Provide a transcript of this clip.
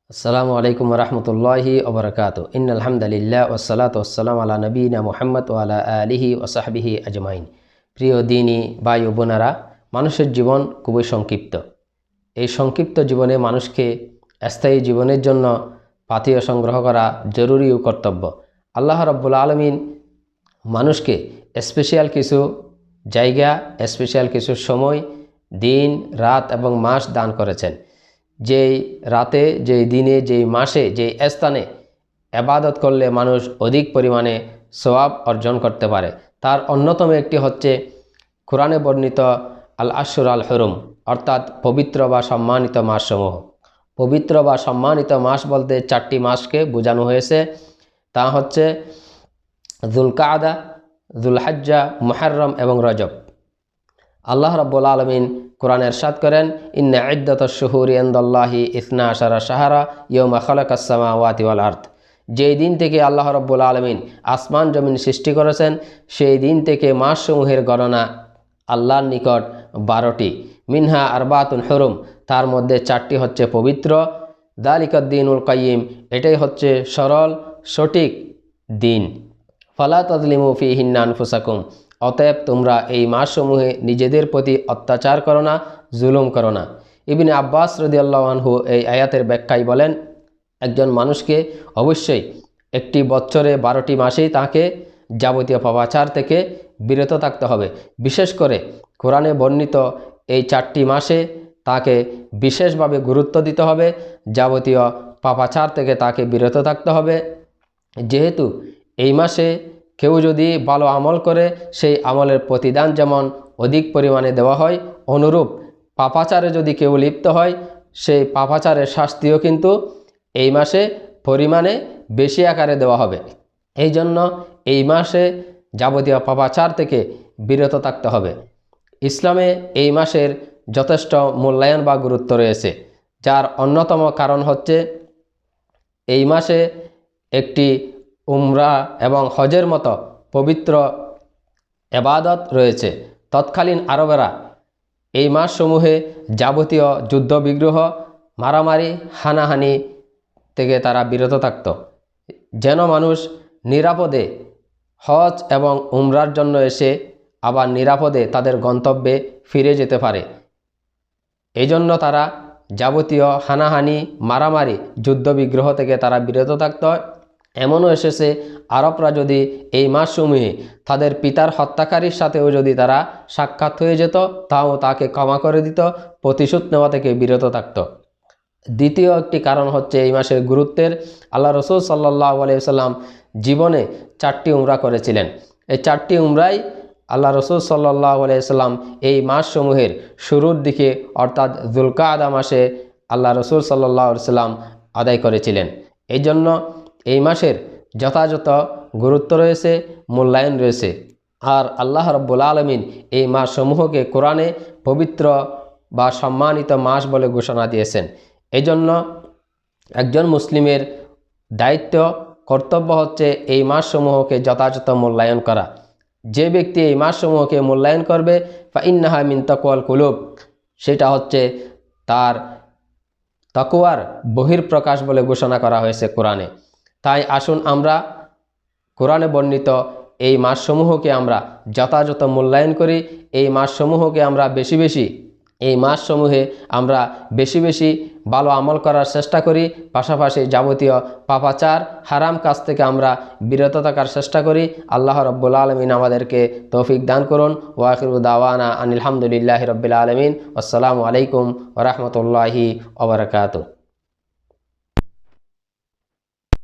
আসসালামু আলাইকুম রহমতুল্লাহি ওবরাকাতু ইন্নাল হামদুলিল্লাহ ওয়াসসালাতু ওয়াসসালামু আলা নবিয়িনা মুহাম্মদ ওয়া আলা আলিহি ওয়া সাহবিহি আজমাইন। প্রিয় দিনী ভাই ও বোনেরা, মানুষের জীবন খুবই সংক্ষিপ্ত। এই সংক্ষিপ্ত জীবনে মানুষকে স্থায়ী জীবনের জন্য পাথেয় সংগ্রহ করা জরুরি ও কর্তব্য। আল্লাহ রাব্বুল আলামিন মানুষকে স্পেশাল কিছু জায়গা, স্পেশাল কিছু সময়, দিন, রাত এবং মাস দান করেছেন। যেই রাতে, যেই দিনে, যেই মাসে, যেই স্থানে ইবাদত করলে মানুষ অধিক পরিমাণে সওয়াব অর্জন করতে পারে, তার অন্যতম একটি হচ্ছে কোরআনে বর্ণিত আল আশহুর আল হুরুম, অর্থাৎ পবিত্র বা সম্মানিত মাসসমূহ। পবিত্র বা সম্মানিত মাস বলতে চারটি মাসকে বোঝানো হয়েছে। তা হচ্ছে যুলকাদা, যুলহজ্জা, মুহররম এবং রজব। আল্লাহ রাব্বুল আলামিন কোরআনে ইরশাদ করেন, ইন্না ইদ্দাতাশ শুহুরি ইনদাল্লাহি 12 শাহরা ইয়াওমা খালাকাস সামাওয়াতি ওয়াল আরদ। যেই দিন থেকে আল্লাহ রাব্বুল আলামিন আসমান জমিন সৃষ্টি করেছেন, সেই দিন থেকে মাসসমূহের গণনা আল্লাহর নিকট 12টি। মিনহা আরবাতুন হুরুম, তার মধ্যে 4টি হচ্ছে পবিত্র। যালিকাদ দীনুল কাইয়িম, এটাই হচ্ছে সরল সঠিক দিন। ফালা তাজলিমু ফীহিন্না আনফুসাকুম, অতএব তোমরা এই মাসসমূহে নিজেদের প্রতি অত্যাচার করো না, জুলুম করো না। ইবনে আব্বাস রাদিয়াল্লাহু আনহু এই আয়াতের ব্যাখ্যায় বলেন, একজন মানুষকে অবশ্যই একটি বছরে 12টি মাসেই তাকে যাবতীয় পাপাচার থেকে বিরত থাকতে হবে। বিশেষ করে কোরআনে বর্ণিত এই 4টি মাসে তাকে বিশেষভাবে গুরুত্ব দিতে হবে, যাবতীয় পাপাচার থেকে তাকে বিরত থাকতে হবে। যেহেতু এই মাসে কেউ যদি ভালো আমল করে, সেই আমলের প্রতিদান যেমন অধিক পরিমাণে দেওয়া হয়, অনুরূপ পাপাচারে যদি কেউ লিপ্ত হয়, সেই পাপাচারের শাস্তিও কিন্তু এই মাসে পরিমাণে বেশি আকারে দেওয়া হবে। এই জন্য এই মাসে যাবতীয় পাপাচার থেকে বিরত থাকতে হবে। ইসলামে এই মাসের যথেষ্ট মূল্যায়ন বা গুরুত্ব রয়েছে, যার অন্যতম কারণ হচ্ছে এই মাসে একটি উমরা এবং হজের মতো পবিত্র ইবাদত রয়েছে। তৎকালীন আরবেরা এই মাসসমূহে যাবতীয় যুদ্ধ বিগ্রহ, মারামারি, হানাহানি থেকে তারা বিরত থাকত, যেন মানুষ নিরাপদে হজ এবং উমরার জন্য এসে আবার নিরাপদে তাদের গন্তব্যে ফিরে যেতে পারে। এই জন্য তারা যাবতীয় হানাহানি, মারামারি, যুদ্ধ বিগ্রহ থেকে তারা বিরত থাকত। এমনও এসেছে, আরবরা যদি এই মাসসমূহে তাদের পিতার হত্যাকারীর সাথেও যদি তারা সাক্ষাৎ হয়ে যেত, তাও তাকে ক্ষমা করে দিত, প্রতিশোধ নেওয়া থেকে বিরত থাকত। দ্বিতীয় একটি কারণ হচ্ছে এই মাসের গুরুত্বের। আল্লাহ রাসূল সাল্লাল্লাহু আলাইহি ওয়াসাল্লাম জীবনে 4টি উমরা করেছিলেন। এই 4টি উমরাই আল্লাহ রাসূল সাল্লাল্লাহু আলাইহি ওয়াসাল্লাম এই মাসসমূহের শুরুর দিকে, অর্থাৎ যুলকাদা মাসে আল্লাহ রাসূল সাল্লাল্লাহু আলাইহি ওয়াসাল্লাম আদায় করেছিলেন। এই জন্য এই মাসের যথাযথ গুরুত্ব রয়েছে, মূল্যায়ন রয়েছে। আর আল্লাহ রাব্বুল আলামিন এই মাসসমূহকে কোরআনে পবিত্র বা সম্মানিত মাস বলে ঘোষণা দিয়েছেন। এই জন্য একজন মুসলিমের দায়িত্ব, কর্তব্য হচ্ছে এই মাসসমূহকে যথাযথ মূল্যায়ন করা। যে ব্যক্তি এই মাসসমূহকে মূল্যায়ন করবে, ফাইন্নাহা মিন তাকওয়াল কুলুব, সেটা হচ্ছে তার তাকওয়ার বহিঃপ্রকাশ বলে ঘোষণা করা হয়েছে কোরআনে। তাই আসুন আমরা কোরআনে বর্ণিত এই মাসসমূহকে আমরা যথাযথ মূল্যায়ন করি। এই মাসসমূহকে আমরা এই মাসসমূহে আমরা বেশি বেশি ভালো আমল করার চেষ্টা করি, পাশাপাশি যাবতীয় পাপাচার, হারাম কাজ থেকে আমরা বিরত থাকার চেষ্টা করি। আল্লাহ রাব্বুল আলামিন আমাদেরকে তৌফিক দান করুন। ওয়া আখিরু দাওয়ানা আনিল হামদুলিল্লাহি রাব্বিল আলামিন। আসসালামু আলাইকুম ওয়া রাহমাতুল্লাহি ওয়া বারাকাতুহু।